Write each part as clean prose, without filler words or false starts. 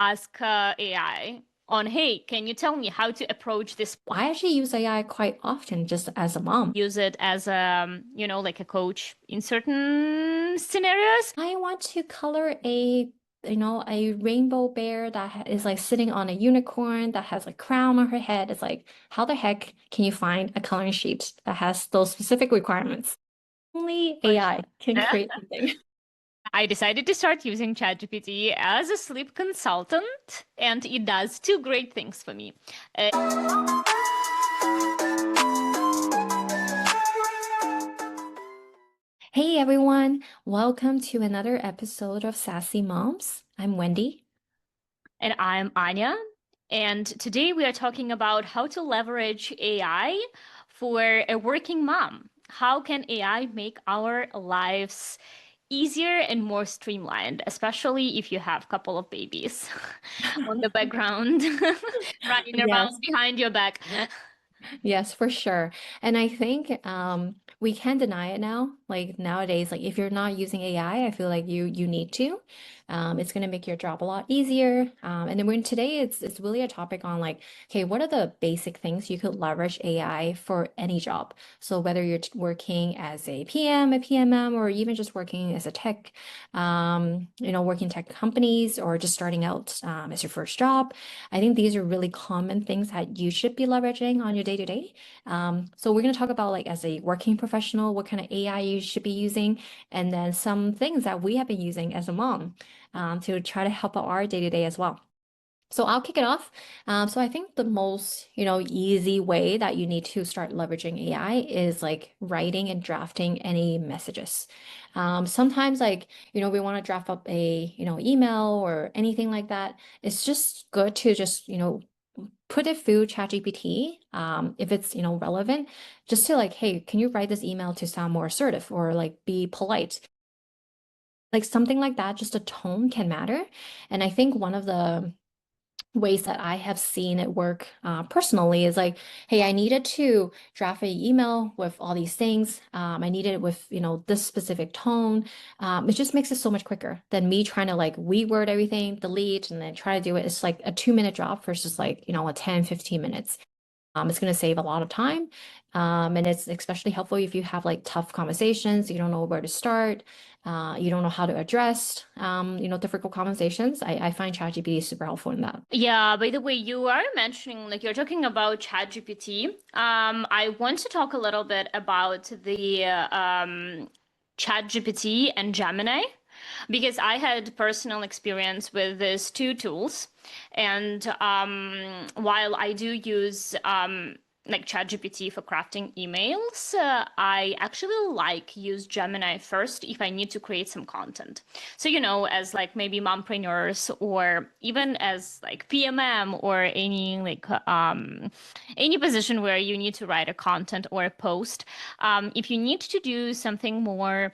ask AI on, hey, can you tell me how to approach this? I actually use AI quite often just as a mom. Use it as a, like a coach in certain scenarios. I want to color a rainbow bear that is like sitting on a unicorn that has a crown on her head. It's like, how the heck can you find a coloring sheet that has those specific requirements? Only For AI can sure. create something. I decided to start using ChatGPT as a sleep consultant, and it does two great things for me. Hey everyone, welcome to another episode of SaaSy Moms. I'm Wendy. And I'm Anya. And today we are talking about how to leverage AI for a working mom. How can AI make our lives easier and more streamlined, especially if you have a couple of babies on the background running Yes. around behind your back? Yes, for sure. And I think we can't deny it now. Like nowadays, like if you're not using AI, I feel like you need to. It's gonna make your job a lot easier. And then when today it's really a topic on like, okay, what are the basic things you could leverage AI for any job? So whether you're working as a PM, a PMM, or even just working as a tech, working tech companies, or just starting out as your first job. I think these are really common things that you should be leveraging on your day to day. So we're going to talk about like as a working professional, what kind of AI you should be using, and then some things that we have been using as a mom to try to help out our day to day as well. So I'll kick it off. So I think the most, easy way that you need to start leveraging AI is like writing and drafting any messages. Sometimes like, we want to draft up a, email or anything like that. It's just good to just, put it through ChatGPT, if it's, relevant, just to like, hey, can you write this email to sound more assertive or like be polite? Like something like that, just a tone can matter. And I think one of the ways that I have seen it work personally is like, hey, I needed to draft an email with all these things. I needed it with, this specific tone. It just makes it so much quicker than me trying to like reword everything, delete, and then try to do it. It's like a 2 minute job versus like, a 10, 15 minutes. It's going to save a lot of time. And it's especially helpful if you have like tough conversations, you don't know where to start, you don't know how to address, difficult conversations. I find ChatGPT super helpful in that. Yeah, by the way, you are mentioning, like you're talking about ChatGPT. I want to talk a little bit about the ChatGPT and Gemini because I had personal experience with these two tools. And while I do use like ChatGPT for crafting emails, I actually like use Gemini first if I need to create some content. So, as like maybe mompreneurs or even as like PMM or any position where you need to write a content or a post, if you need to do something more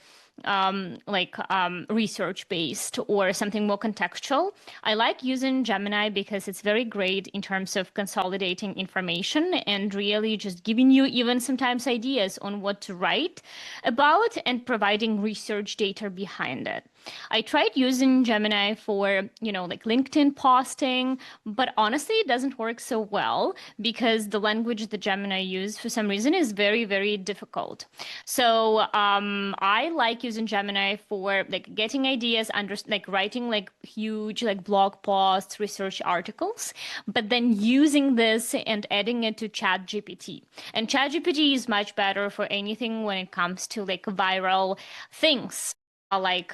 research based or something more contextual. I like using Gemini because it's very great in terms of consolidating information and really just giving you even sometimes ideas on what to write about and providing research data behind it. I tried using Gemini for, like LinkedIn posting, but honestly, it doesn't work so well because the language the Gemini use for some reason is very, very difficult. So I like using Gemini for like getting ideas, like writing like huge like blog posts, research articles, but then using this and adding it to ChatGPT. And ChatGPT is much better for anything when it comes to like viral things like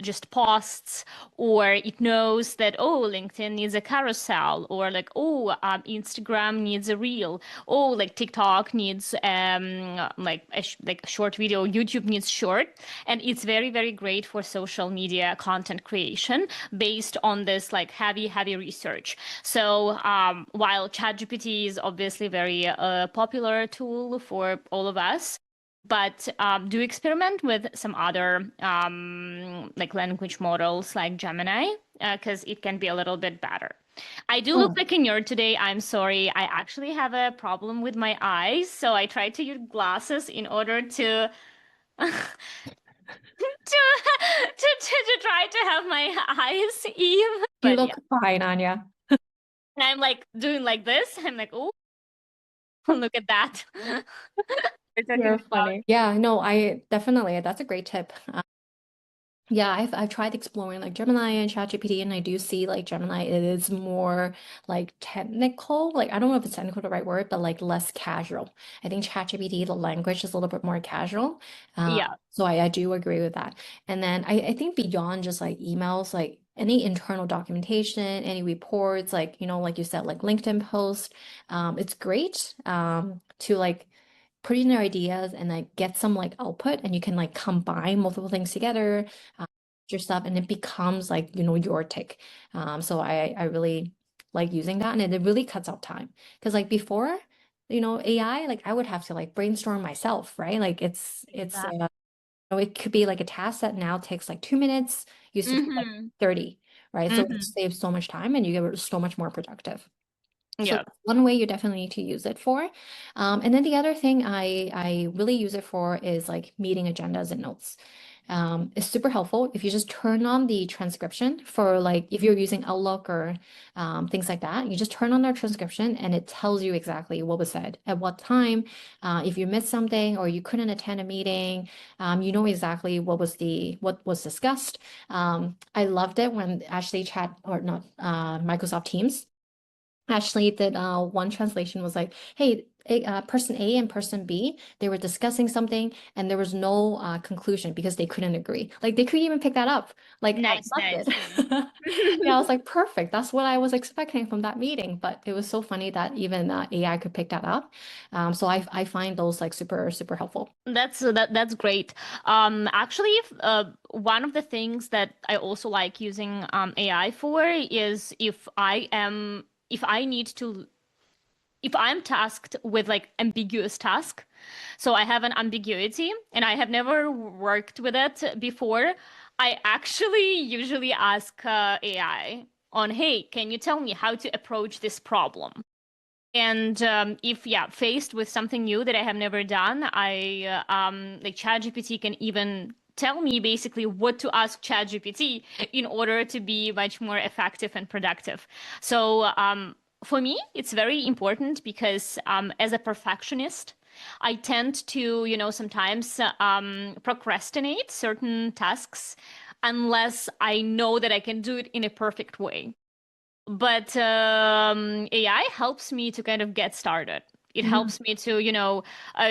just posts, or it knows that, oh, LinkedIn needs a carousel, or like, oh, Instagram needs a reel, oh, like TikTok needs like like a short video, YouTube needs short. And it's very, very great for social media content creation based on this like heavy research. So while ChatGPT is obviously very popular tool for all of us, but do experiment with some other like language models like Gemini, because it can be a little bit better. I do look Oh, like a nerd today. I'm sorry. I actually have a problem with my eyes, so I tried to use glasses in order to to try to have my eyes even. You But yeah, look fine, Anya. and I'm like doing like this. I'm like, oh, look at that. We're talking You're about. funny. Yeah, no, I definitely, that's a great tip. Yeah, I've tried exploring like Gemini and ChatGPT, and I do see like Gemini it is more like technical. Like I don't know if it's technical the right word, but like less casual. I think ChatGPT, the language is a little bit more casual. Yeah. So I do agree with that. And then I think beyond just like emails, like any internal documentation, any reports, like like you said, like LinkedIn post, it's great to like put in your ideas and like get some like output, and you can like combine multiple things together, your stuff, and it becomes like your take. So I really like using that, and it really cuts out time because like before, AI, like I would have to like brainstorm myself, right? Like it's Exactly. it could be like a task that now takes like 2 minutes, used to take like Mm-hmm. 30, right? So it Mm-hmm. saves so much time and you get so much more productive. So Yeah. that's one way you definitely need to use it for. And then the other thing I really use it for is like meeting agendas and notes. It's super helpful if you just turn on the transcription for like if you're using Outlook or things like that. You just turn on their transcription and it tells you exactly what was said at what time. If you missed something or you couldn't attend a meeting, you know exactly what was discussed. I loved it when Ashley Chat or not Microsoft Teams actually did one translation was like, hey, person A and person B, they were discussing something and there was no conclusion because they couldn't agree. Like they couldn't even pick that up. Like I Nice, loved nice. it. Yeah, I was like, perfect. That's what I was expecting from that meeting. But it was so funny that even AI could pick that up. So I find those like super, super helpful. That's great. Actually, one of the things that I also like using AI for is if I need to if I'm tasked with like ambiguous task, so I have an ambiguity and I have never worked with it before, I actually usually ask AI on, hey, can you tell me how to approach this problem? And if yeah, faced with something new that I have never done, I like ChatGPT can even tell me basically what to ask ChatGPT in order to be much more effective and productive. So for me, it's very important because as a perfectionist, I tend to, sometimes procrastinate certain tasks unless I know that I can do it in a perfect way. But AI helps me to kind of get started. It Mhm. helps me to,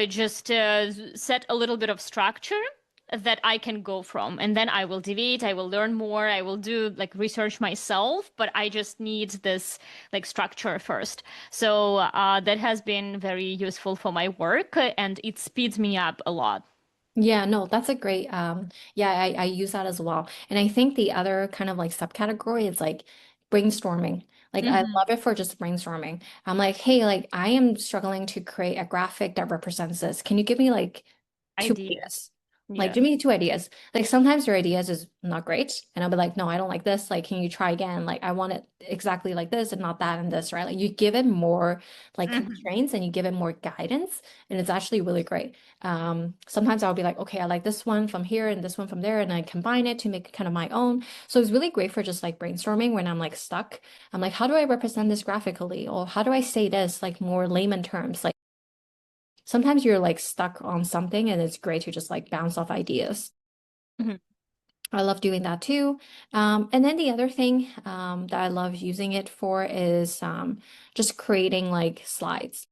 just set a little bit of structure that I can go from. And then I will deviate, I will learn more, I will do like research myself, but I just need this like structure first. So that has been very useful for my work and it speeds me up a lot. Yeah, no, that's a great yeah, I use that as well. And I think the other kind of like subcategory is like brainstorming. Like I Hmm. love it for just brainstorming. I'm like, hey, like I am struggling to create a graphic that represents this. Can you give me like two Idea. ideas? Like Yeah. give me two ideas. Like sometimes your ideas is not great. And I'll be like, no, I don't like this. Like, can you try again? Like I want it exactly like this and not that and this, right? Like you give it more like Hmm. constraints and you give it more guidance, and it's actually really great. Sometimes I'll be like, okay, I like this one from here and this one from there, and I combine it to make kind of my own. So it's really great for just like brainstorming when I'm like stuck. I'm like, how do I represent this graphically? Or how do I say this like more layman terms? Like sometimes you're like stuck on something and it's great to just like bounce off ideas. Hmm. I love doing that too. And then the other thing that I love using it for is just creating like slides.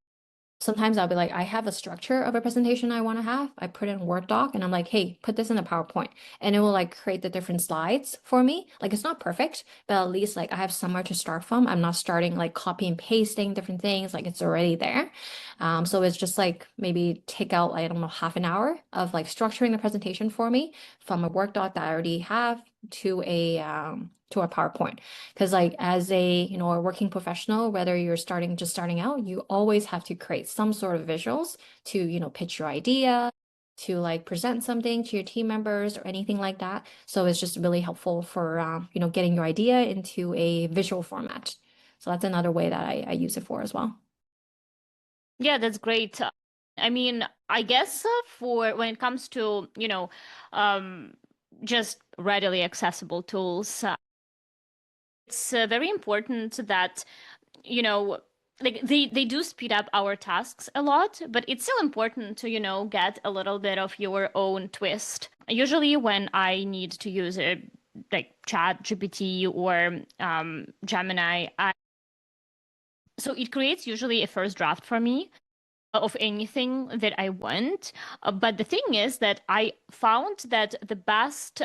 Sometimes I'll be like, I have a structure of a presentation I want to have. I put in a Word doc and I'm like, hey, put this in a PowerPoint. And it will like create the different slides for me. Like it's not perfect, but at least like I have somewhere to start from. I'm not starting like copy and pasting different things. Like it's already there. So it's just like maybe take out, I don't know, half an hour of like structuring the presentation for me from a Word doc that I already have to a PowerPoint. Because like as a, a working professional, whether you're starting out, you always have to create some sort of visuals to, pitch your idea, to like present something to your team members or anything like that. So it's just really helpful for, getting your idea into a visual format. So that's another way that I use it for as well. Yeah, that's great. I mean, I guess for when it comes to, um, just readily accessible tools, it's very important that, you know, like they do speed up our tasks a lot, but it's still important to, get a little bit of your own twist. Usually when I need to use a like ChatGPT or Gemini, so it creates usually a first draft for me of anything that I want. But the thing is that I found that the best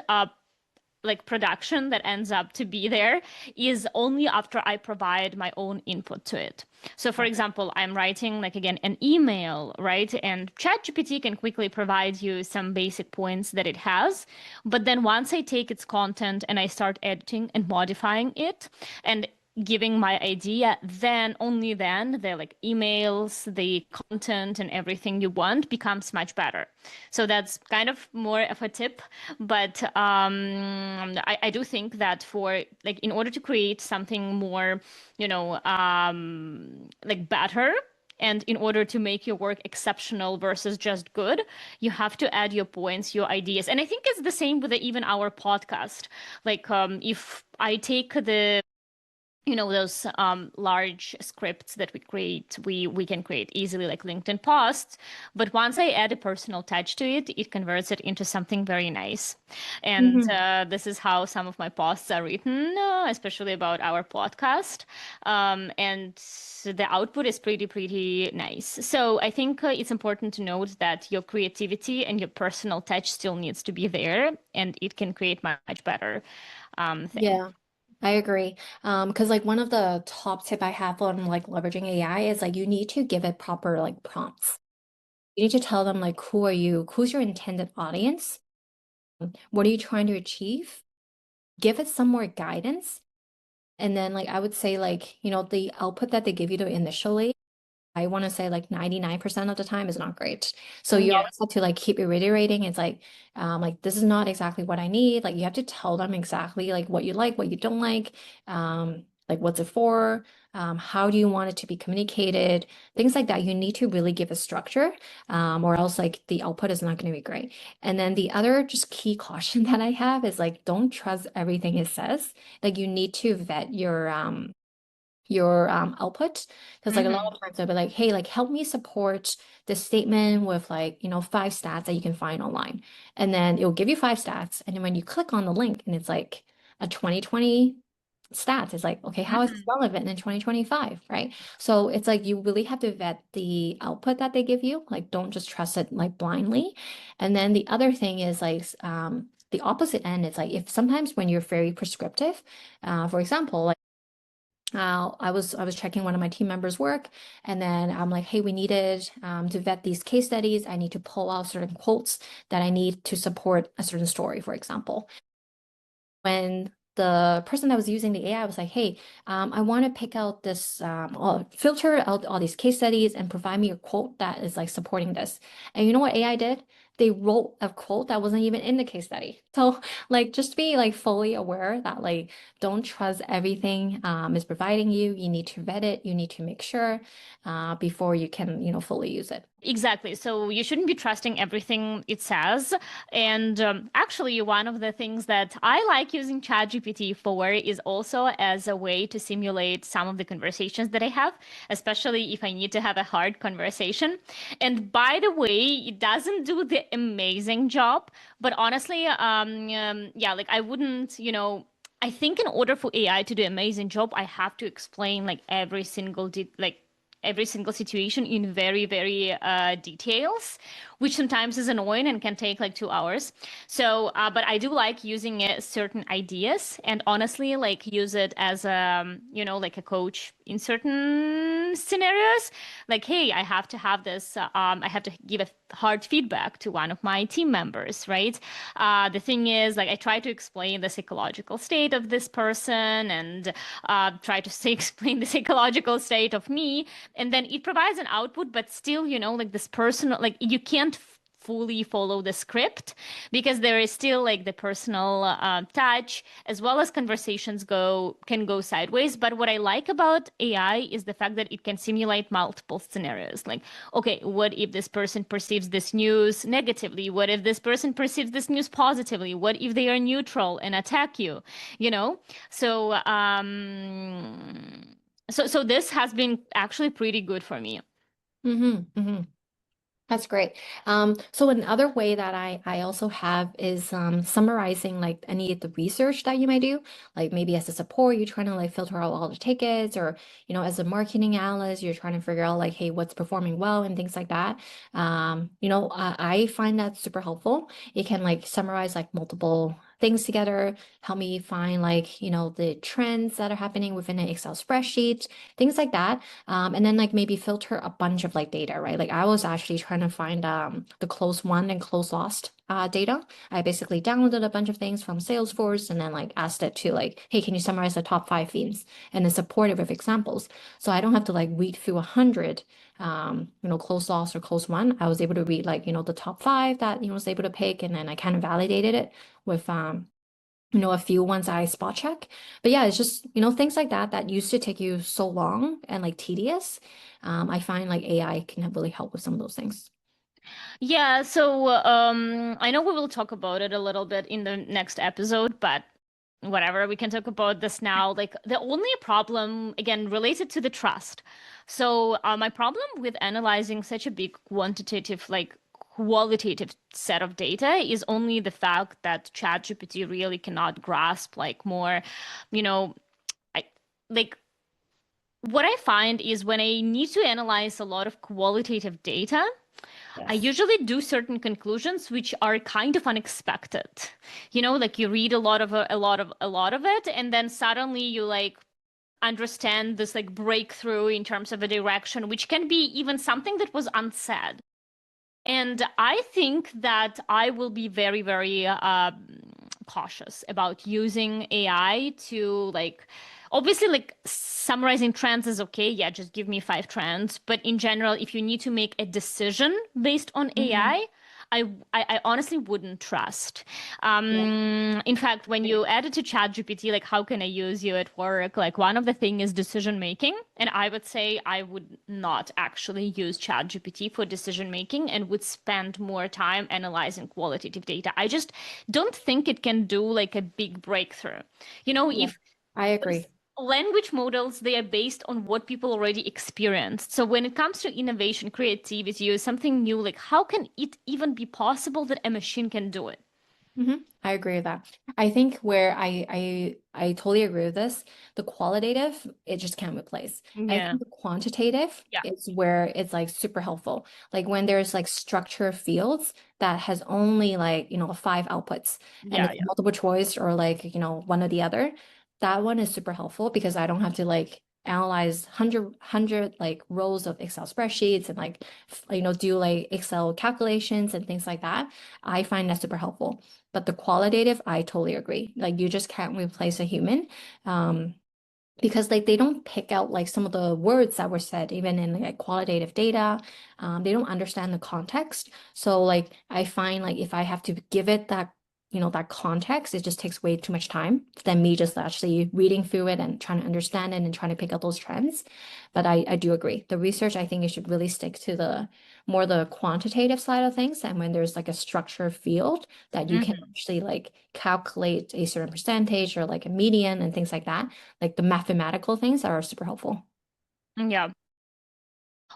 like production that ends up to be there is only after I provide my own input to it. So for example, I'm writing like again an email, right? And ChatGPT can quickly provide you some basic points that it has. But then once I take its content and I start editing and modifying it and giving my idea, then only then the like emails, the content and everything you want becomes much better. So that's kind of more of a tip, but I do think that for like in order to create something more, like better, and in order to make your work exceptional versus just good, you have to add your points, your ideas. And I think it's the same with even our podcast. Like if I take the those large scripts that we create, we can create easily like LinkedIn posts, but once I add a personal touch to it, it converts it into something very nice. And Mhm. this is how some of my posts are written, especially about our podcast. And the output is pretty nice. So I think it's important to note that your creativity and your personal touch still needs to be there, and it can create much better thing. Yeah, I agree. Because like one of the top tip I have on like leveraging AI is like you need to give it proper like prompts. You need to tell them like who are you, who's your intended audience, what are you trying to achieve? Give it some more guidance. And then like I would say like, the output that they give you to initially, I want to say like 99% of the time is not great. So you Yeah. always have to like keep reiterating. It's like this is not exactly what I need. Like you have to tell them exactly like what you don't like what's it for, how do you want it to be communicated, things like that. You need to really give a structure, or else like the output is not going to be great. And then the other just key caution that I have is like don't trust everything it says. Like you need to vet your output, because like a lot Hmm. of times they'll be like, hey, like help me support this statement with like 5 stats that you can find online, and then it'll give you 5 stats, and then when you click on the link and it's like a 2020 stats, it's like, okay, how is this Hmm. relevant in 2025, right? So it's like you really have to vet the output that they give you, like don't just trust it like blindly. And then the other thing is like the opposite end is like if sometimes when you're very prescriptive, for example, like I was checking one of my team members' work, and then I'm like, hey, we needed to vet these case studies. I need to pull out certain quotes that I need to support a certain story, for example. When the person that was using the AI was like, hey, I want to pick out this, or filter out all these case studies and provide me a quote that is like supporting this. And you know what AI did? They wrote a quote that wasn't even in the case study. So like just be like fully aware that like don't trust everything is providing you. You need to vet it. You need to make sure before you can, fully use it. Exactly. So you shouldn't be trusting everything it says. And actually, one of the things that I like using ChatGPT for is also as a way to simulate some of the conversations that I have, especially if I need to have a hard conversation. And by the way, it doesn't do the amazing job, but honestly, yeah, like I wouldn't, I think in order for AI to do an amazing job, I have to explain like every single situation in very details, which sometimes is annoying and can take like 2 hours. So but I do like using certain ideas, and honestly like use it as a like a coach in certain scenarios. Like, hey, I have to have this I have to give a hard feedback to one of my team members, right? The thing is, like, I try to explain the psychological state of this person, and try to say explain the psychological state of me, and then it provides an output, but still, like this person, like you can't fully follow the script, because there is still like the personal touch, as well as conversations can go sideways. But what I like about AI is the fact that it can simulate multiple scenarios. Like, okay, what if this person perceives this news negatively? What if this person perceives this news positively? What if they are neutral and attack you? You know? So so this has been actually pretty good for me. Mm-hmm, mm-hmm. That's great. So another way that I also have is summarizing like any of the research that you might do. Like maybe as a support, you're trying to like filter out all the tickets, or as a marketing analyst, you're trying to figure out like, hey, what's performing well and things like that. I find that super helpful. It can like summarize like multiple things together, help me find like, the trends that are happening within an Excel spreadsheet, things like that. And then like maybe filter a bunch of like data, right? Like I was actually trying to find the close won and close lost data. I basically downloaded a bunch of things from Salesforce and then like asked it to like, hey, can you summarize the top 5 themes and then support it with examples? So I don't have to like read through 100 close loss or close won. I was able to read like, the top five that, was able to pick, and then I kind of validated it with a few ones I spot check. But yeah, it's just, things like that that used to take you so long and like tedious. I find like AI can really help with some of those things. Yeah, so I know we will talk about it a little bit in the next episode, but whatever, we can talk about this now. Like the only problem, again, related to the trust. So my problem with analyzing such a big quantitative, like qualitative set of data is only the fact that ChatGPT really cannot grasp like more, you know, I like what I find is when I need to analyze a lot of qualitative data, I Yes. usually do certain conclusions which are kind of unexpected. Like you read a lot of it, and then suddenly you like understand this like breakthrough in terms of a direction, which can be even something that was unsaid. And I think that I will be very, very cautious about using AI to like, obviously, like summarizing trends is okay. Yeah, just give me 5 trends. But in general, if you need to make a decision based on Mhm. AI, I honestly wouldn't trust. Yeah. In fact, when you add it to ChatGPT, like how can I use you at work? Like one of the thing is decision making, and I would say I would not actually use ChatGPT for decision making and would spend more time analyzing qualitative data. I just don't think it can do like a big breakthrough. Yeah. If I those agree. language models, they are based on what people already experienced. So when it comes to innovation, creativity, or something new, like how can it even be possible that a machine can do it? I agree with that. I think where I totally agree with this, the qualitative, it just can't replace. I Yeah. think the quantitative Yeah. is where it's like super helpful. Like when there's like structure fields that has only like, 5 outputs and Yeah. it's multiple choice or like, one or the other. That one is super helpful because I don't have to like analyze hundred like rows of Excel spreadsheets and like do like Excel calculations and things like that. I find that super helpful. But the qualitative, I totally agree. Like you just can't replace a human. Um, because like they don't pick out like some of the words that were said even in like qualitative data. They don't understand the context. So like I find like if I have to give it that that context, it just takes way too much time than me just actually reading through it and trying to understand it and trying to pick out those trends. But I do agree, the research, I think it should really stick to the more the quantitative side of things, and when there's like a structure field that you can Hmm. actually like calculate a certain percentage or like a median and things like that, like the mathematical things are super helpful. Yeah.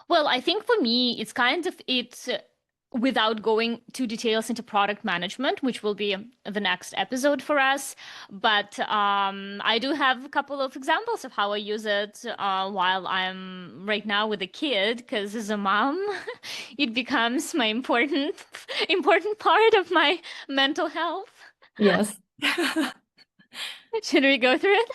Well, I think for me, it's without going too details into product management, which will be the next episode for us. But I do have a couple of examples of how I use it while I'm right now with a kid, because as a mom, it becomes my important part of my mental health. Yes. Should we go through it?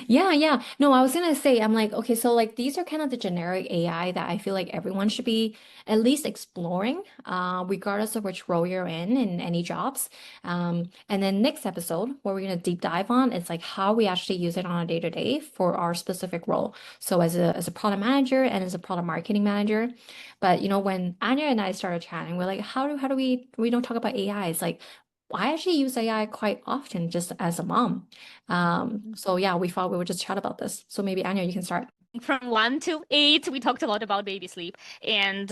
Yeah, yeah. No, I was gonna say, I'm like, okay, so like these are kind of the generic AI that I feel like everyone should be at least exploring, regardless of which role you're in any jobs. And then next episode, what we're gonna deep dive on is like how we actually use it on a day-to-day for our specific role. So as a product manager and as a product marketing manager. But when Anya and I started chatting, we're like, how do we don't talk about AI? It's like I actually use AI quite often just as a mom. So yeah, we thought we would just chat about this. So maybe Anya, you can start. From 1 to 8, we talked a lot about baby sleep. And,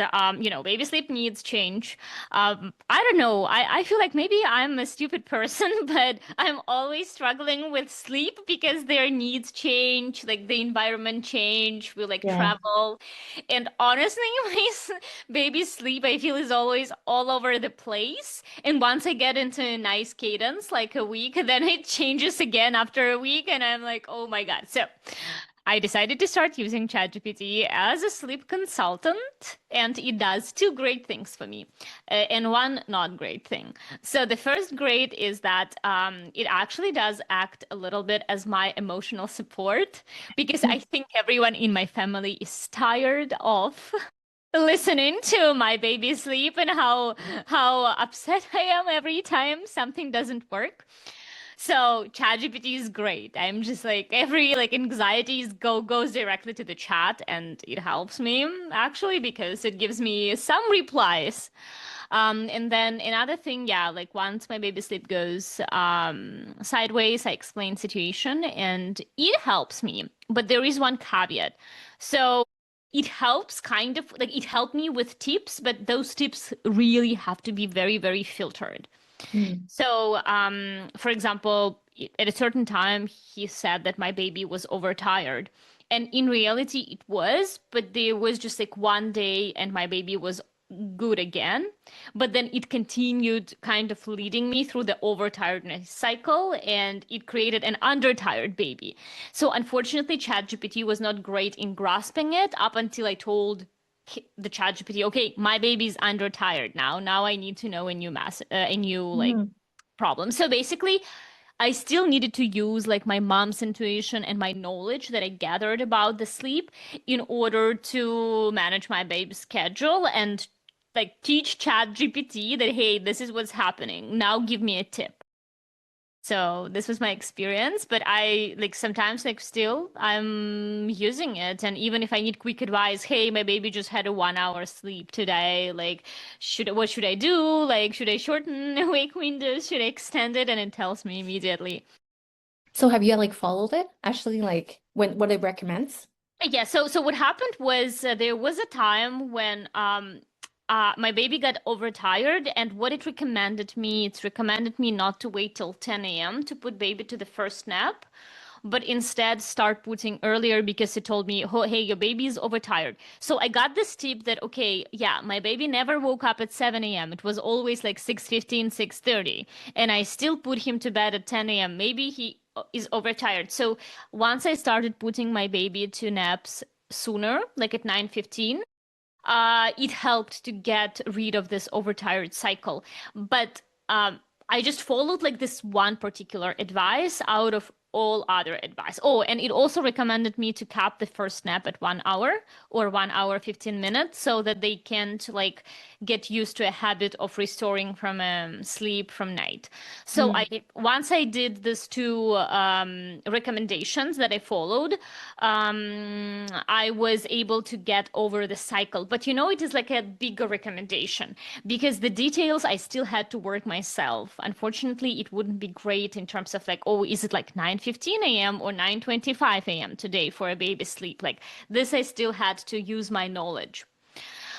baby sleep needs change. I don't know. I feel like maybe I'm a stupid person, but I'm always struggling with sleep because their needs change, like the environment change, we like Yeah. travel. And honestly, baby sleep, I feel, is always all over the place. And once I get into a nice cadence, like a week, then it changes again after a week. And I'm like, oh my God. So, I decided to start using ChatGPT as a sleep consultant, and it does two great things for me, and one not great thing. So the first great is that it actually does act a little bit as my emotional support because I think everyone in my family is tired of listening to my baby sleep and how upset I am every time something doesn't work. So ChatGPT is great. I'm just like every like anxieties goes directly to the chat and it helps me actually because it gives me some replies. And then another thing, yeah, like once my baby sleep goes sideways, I explain situation and it helps me. But there is one caveat. So it helps kind of like it helped me with tips, but those tips really have to be very, very filtered. Mm. So, for example, at a certain time, he said that my baby was overtired. And in reality, it was, but there was just like one day and my baby was good again. But then it continued kind of leading me through the overtiredness cycle and it created an undertired baby. So unfortunately, ChatGPT was not great in grasping it up until I told the ChatGPT, okay, my baby's undertired now. Now I need to know a new like Mm. problem. So basically, I still needed to use like my mom's intuition and my knowledge that I gathered about the sleep in order to manage my baby's schedule and like teach ChatGPT that, hey, this is what's happening. Now give me a tip. So this was my experience, but I like sometimes like still I'm using it. And even if I need quick advice, hey, my baby just had a 1 hour sleep today. Like, what should I do? Like, should I shorten the wake windows? Should I extend it? And it tells me immediately. So have you like followed it? Actually, like when what it recommends? Yeah, so what happened was there was a time when my baby got overtired and what it's recommended me not to wait till 10 a.m. to put baby to the first nap, but instead start putting earlier because it told me, oh, hey, your baby is overtired. So I got this tip that, okay, yeah, my baby never woke up at 7 a.m. It was always like 6:15, 6:30, and I still put him to bed at 10 a.m. Maybe he is overtired. So once I started putting my baby to naps sooner, like at 9:15, it helped to get rid of this overtired cycle. But I just followed like this one particular advice out of all other advice. Oh, and it also recommended me to cap the first nap at 1 hour or 1 hour, 15 minutes so that they can't like get used to a habit of restoring from sleep from night. So Mm. once I did these two recommendations that I followed, I was able to get over the cycle. But it is like a bigger recommendation because the details I still had to work myself. Unfortunately, it wouldn't be great in terms of like, oh, is it like 9:15 a.m. or 9:25 a.m. today for a baby sleep? Like this, I still had to use my knowledge.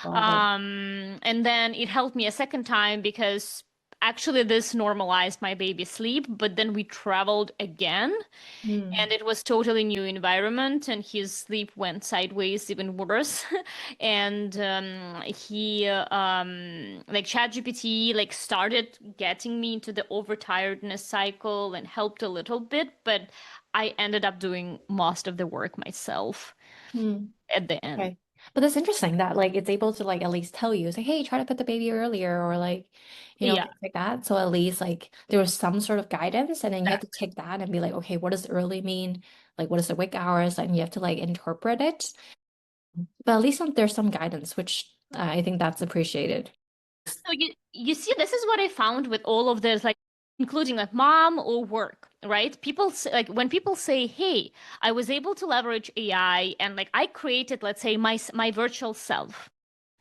Got it. And then it helped me a second time because actually this normalized my baby sleep, but then we traveled again Mm. and it was totally new environment and his sleep went sideways even worse. And he like ChatGPT like started getting me into the overtiredness cycle and helped a little bit, but I ended up doing most of the work myself Mm. at the end. Okay. But that's interesting that like it's able to like at least tell you, say, hey, try to put the baby earlier or like, Yeah. things like that. So at least like there was some sort of guidance and then you have That to take that and be like, okay, what does early mean? like what is the wake hours, and you have to like interpret it. But at least there's some guidance, which I think that's appreciated. So you see, this is what I found with all of this, like including like mom or work, right? People say, like when people say, "Hey, I was able to leverage AI and like I created, let's say, my virtual self."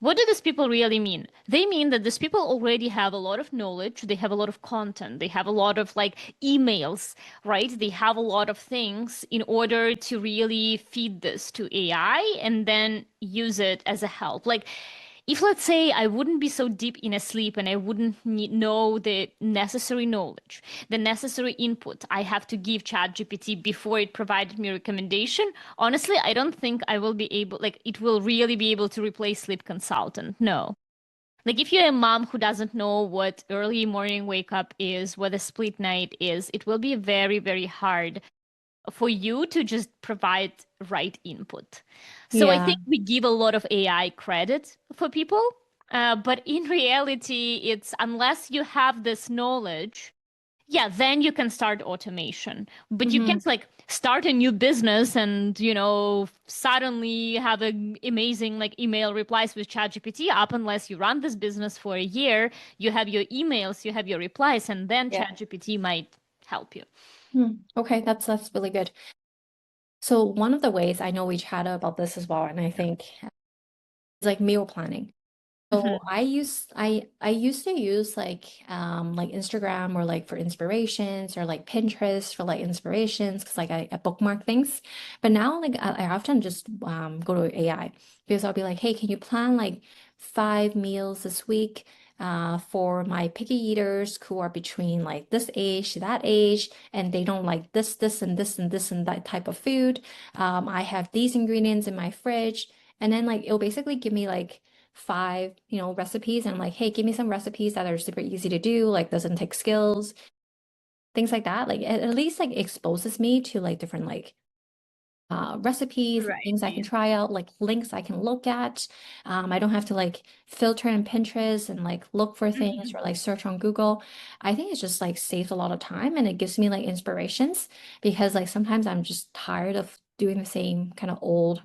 What do these people really mean? They mean that these people already have a lot of knowledge, they have a lot of content, they have a lot of like emails, right? They have a lot of things in order to really feed this to AI and then use it as a help. Like if let's say I wouldn't be so deep in a sleep and I wouldn't know the necessary knowledge, the necessary input I have to give ChatGPT before it provided me recommendation, honestly, I don't think I will be able, like it will really be able to replace sleep consultant. No. Like if you're a mom who doesn't know what early morning wake up is, what a split night is, it will be very, very hard for you to just provide right input. So I Yeah. think we give a lot of AI credit for people, but in reality, it's unless you have this knowledge, yeah, then you can start automation. But you Hmm. can't like start a new business and, suddenly have an amazing like email replies with ChatGPT up unless you run this business for a year, you have your emails, you have your replies, and then Yeah. ChatGPT might help you. Okay, that's really good. So one of the ways I know we chatted about this as well, and I think it's like meal planning. So Mhm. I used to use like Instagram or like for inspirations or like Pinterest for like inspirations because like I bookmark things. But now like I often just go to AI because I'll be like, hey, can you plan like 5 meals this week for my picky eaters who are between like this age to that age and they don't like this and this and this and that type of food. I have these ingredients in my fridge. And then like it'll basically give me like five, recipes. And I'm like, hey, give me some recipes that are super easy to do, like doesn't take skills, things like that. Like at least like exposes me to like different like recipes, Right. things I can try out, like links I can look at. I don't have to like filter in Pinterest and like look for things Mhm. or like search on Google. I think it's just like saves a lot of time and it gives me like inspirations because like sometimes I'm just tired of doing the same kind of old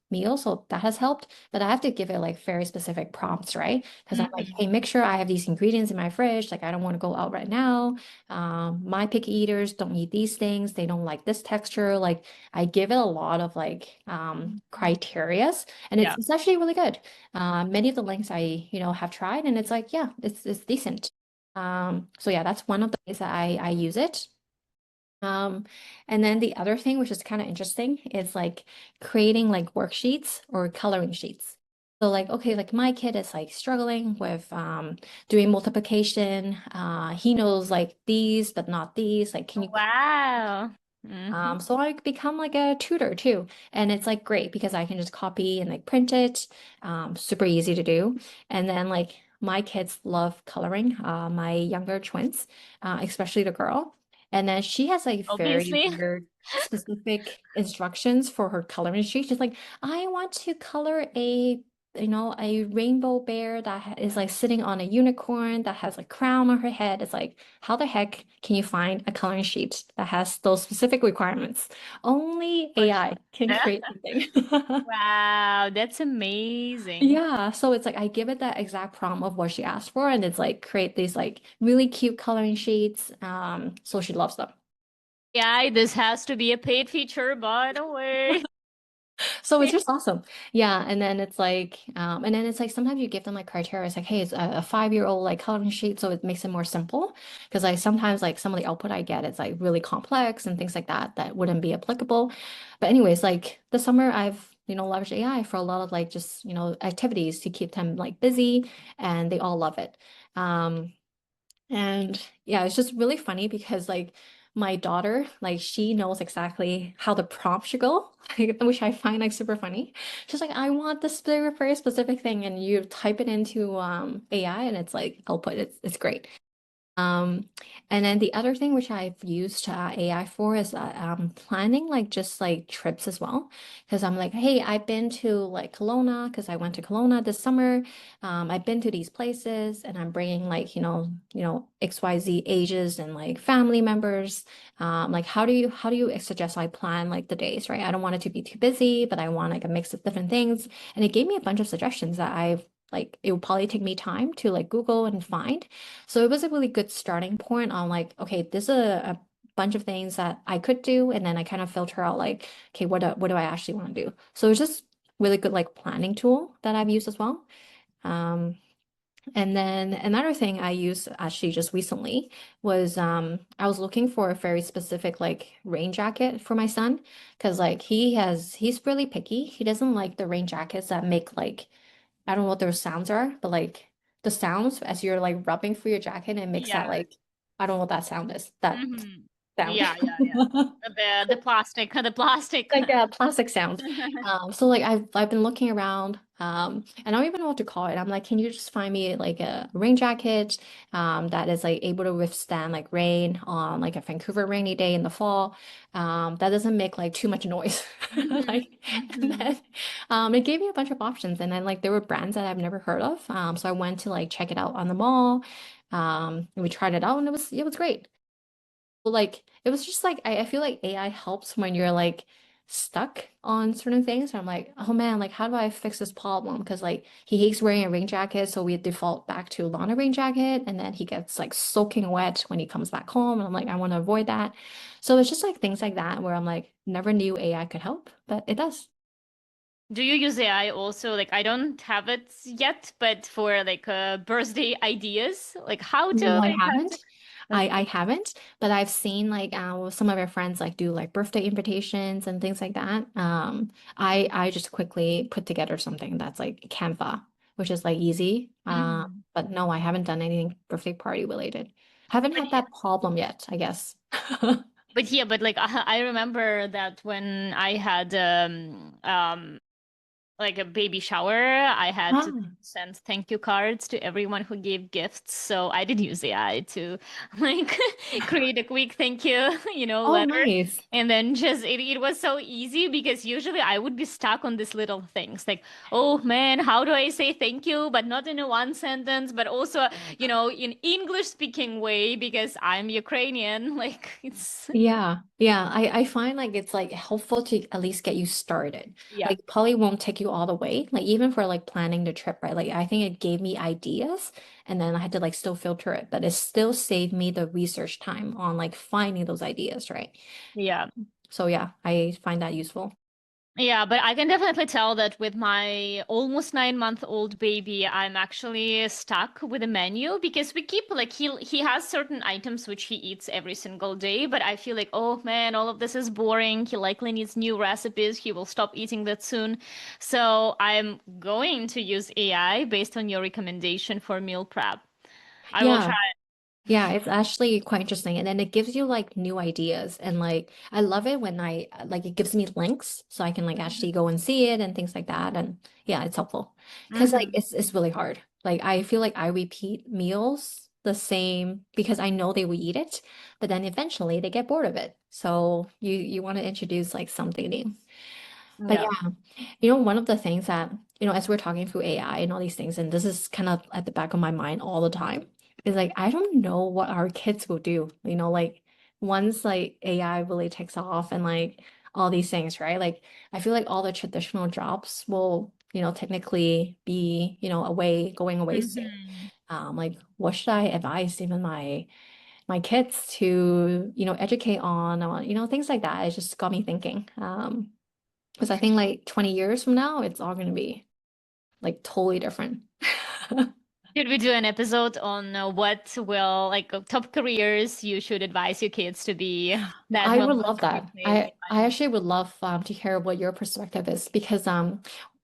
meal. So that has helped, but I have to give it like very specific prompts, right? Because I'm like, Mhm. hey, make sure I have these ingredients in my fridge. Like I don't want to go out right now. My picky eaters don't eat these things. They don't like this texture. Like I give it a lot of like Mhm. criterias and Yeah. it's actually really good. Many of the links I, have tried and it's like, yeah, it's decent. So yeah, that's one of the ways that I use it. Um, and then the other thing, which is kind of interesting, is like creating like worksheets or coloring sheets. So like, okay, like my kid is like struggling with doing multiplication. He knows like these, but not these. Like, can you Wow. Hmm. so I become like a tutor too. And it's like great because I can just copy and like print it. Super easy to do. And then like my kids love coloring, my younger twins, especially the girl. And then she has like very Obviously. weird specific instructions for her coloring sheet. She's like, I want to color a rainbow bear that is like sitting on a unicorn that has a crown on her head. It's like, how the heck can you find a coloring sheet that has those specific requirements? Only For AI can sure. create something. Wow, that's amazing. Yeah, so it's like I give it that exact prompt of what she asked for, and it's like create these like really cute coloring sheets. So she loves them. Yeah, this has to be a paid feature, by the way. So it's just awesome. Yeah. And then it's like sometimes you give them like criteria. It's like, hey, it's a 5-year-old like coloring sheet. So it makes it more simple. Because like sometimes like some of the output I get it's like really complex and things like that that wouldn't be applicable. But anyways, like this summer I've, leveraged AI for a lot of like just, activities to keep them like busy and they all love it. And yeah, it's just really funny because like my daughter, like she knows exactly how the prompt should go, which I find like super funny. She's like, I want this very specific thing, and you type it into AI and it's like output. It's great. Um, and then the other thing which I've used AI for is planning like just like trips as well. Because I'm like, hey, I've been to like Kelowna because I went to Kelowna this summer. I've been to these places and I'm bringing like, XYZ ages and like family members. Like how do you suggest I plan like the days, right? I don't want it to be too busy, but I want like a mix of different things. And it gave me a bunch of suggestions that I've like it would probably take me time to like Google and find. So it was a really good starting point on like, okay, there's a bunch of things that I could do, and then I kind of filter out like, okay, what do I actually want to do? So it's just really good like planning tool that I've used as well. Um, and then another thing I used actually just recently was I was looking for a very specific like rain jacket for my son because like he's really picky. He doesn't like the rain jackets that make like I don't know what those sounds are, but like the sounds as you're like rubbing through your jacket, it makes that Yeah. like I don't know what that sound is. That Hmm. sound. Yeah, yeah, yeah. The plastic, the plastic. Like plastic sounds. So like I've been looking around, and I don't even know what to call it. I'm like, can you just find me like a rain jacket, that is like able to withstand like rain on like a Vancouver rainy day in the fall, that doesn't make like too much noise. Hmm. Like, and Hmm. then, it gave me a bunch of options, and then like there were brands that I've never heard of. So I went to like check it out on the mall. And we tried it out, and it was great. Well, like it was just like I feel like AI helps when you're like stuck on certain things. I'm like, oh man, like how do I fix this problem? Because like he hates wearing a rain jacket, so we default back to a rain jacket, and then he gets like soaking wet when he comes back home, and I'm like, I want to avoid that. So it's just like things like that where I'm like, never knew AI could help, but it does. Do you use AI also? Like, I don't have it yet, but for like birthday ideas, like how to No, I like how to. haven't. I Okay. I haven't, but I've seen like some of our friends like do like birthday invitations and things like that. I just quickly put together something that's like Canva, which is like easy. Mhm. But no, I haven't done anything birthday party related. Haven't But had that problem yet, I guess. but like I remember that when I had like a baby shower, I had to Ah, send thank you cards to everyone who gave gifts. So I did use AI to like create a quick thank you, oh, letter. nice. And then just it was so easy because usually I would be stuck on these little things like, oh man, how do I say thank you, but not in a one sentence, but also, in English speaking way because I'm Ukrainian. Like it's Yeah, yeah. I find like it's like helpful to at least get you started. yeah. Like probably won't take you all the way. Like even for like planning the trip, right? Like I think it gave me ideas and then I had to like still filter it, but it still saved me the research time on like finding those ideas, right? Yeah. So yeah, I find that useful. Yeah, but I can definitely tell that with my almost 9-month-old baby, I'm actually stuck with a menu because we keep like he has certain items which he eats every single day, but I feel like, oh man, all of this is boring. He likely needs new recipes. He will stop eating that soon. So I'm going to use AI based on your recommendation for meal prep. I will try. Yeah. Yeah, it's actually quite interesting. And then it gives you like new ideas. And like, I love it when I like it gives me links so I can like actually go and see it and things like that. And yeah, it's helpful. Because like Hmm. it's really hard. Like I feel like I repeat meals the same because I know they will eat it, but then eventually they get bored of it. So you want to introduce like something new. But Yeah. yeah, one of the things that, as we're talking through AI and all these things, and this is kind of at the back of my mind all the time, is like, I don't know what our kids will do, like once like AI really takes off and like all these things, right? Like, I feel like all the traditional jobs will, technically be, going away soon. Hmm. Like, what should I advise even my kids to, educate on, things like that. It just got me thinking. Because I think like 20 years from now, it's all going to be like totally different. Should we do an episode on what will like top careers you should advise your kids to be that I will would not love that. replace I AI? actually would love to hear what your perspective is because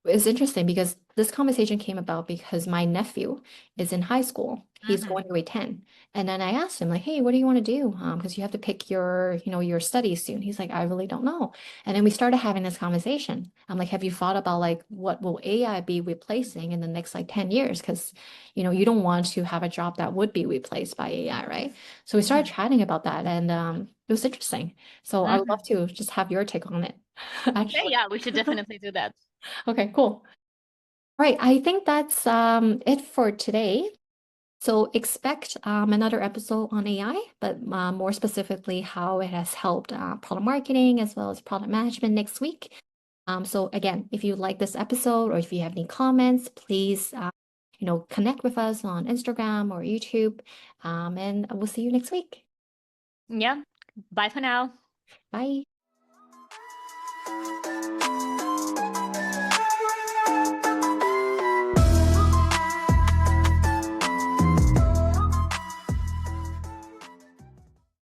it's interesting because this conversation came about because my nephew is in high school. He's going to grade 10. And then I asked him, like, hey, what do you want to do? Because you have to pick your, your studies soon. He's like, I really don't know. And then we started having this conversation. I'm like, have you thought about like what will AI be replacing in the next like 10 years? Because, you don't want to have a job that would be replaced by AI, right? So we started chatting about that, and it was interesting. So I would love to just have your take on it, Okay, actually. yeah, we should definitely do that. Okay, cool. All right, I think that's it for today. So expect another episode on AI, but more specifically how it has helped product marketing as well as product management next week. So again, if you like this episode or if you have any comments, please connect with us on Instagram or YouTube, and we'll see you next week. Yeah. Bye for now. Bye.